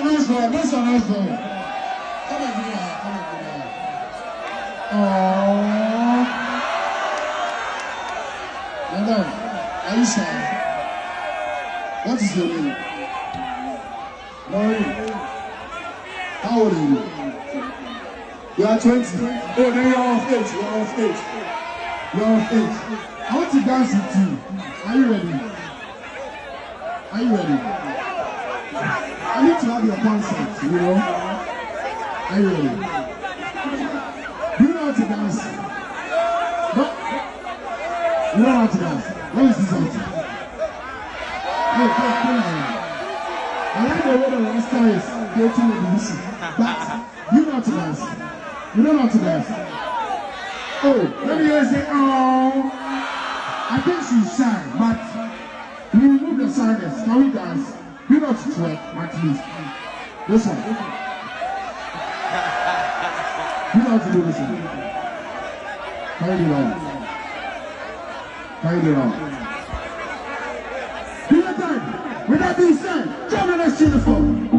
nice one. That's a nice one. Come on, give me that. Come on, give me that. Madam, are you shy? What is your name? Maureen. How old are you? You are 20. Oh, then you are of age. You are of age. You are of age. I want to dance with you. Are you ready? Are you ready? I need to have your consent, you know? Are you ready? Do you know how to dance? No? You don't know how to dance? Let me see something. Hey, come on. I like the way the Rasta is creating a division. But you know how to dance? You don't know how to dance? Oh, let me hear you say, oh. I think she's shy, but we remove the shyness. Can we dance? You know how to twerk, at least. This one. You know how to do this one. Carry it on. Carry it on. Do your time. With that being said, jump in the street for.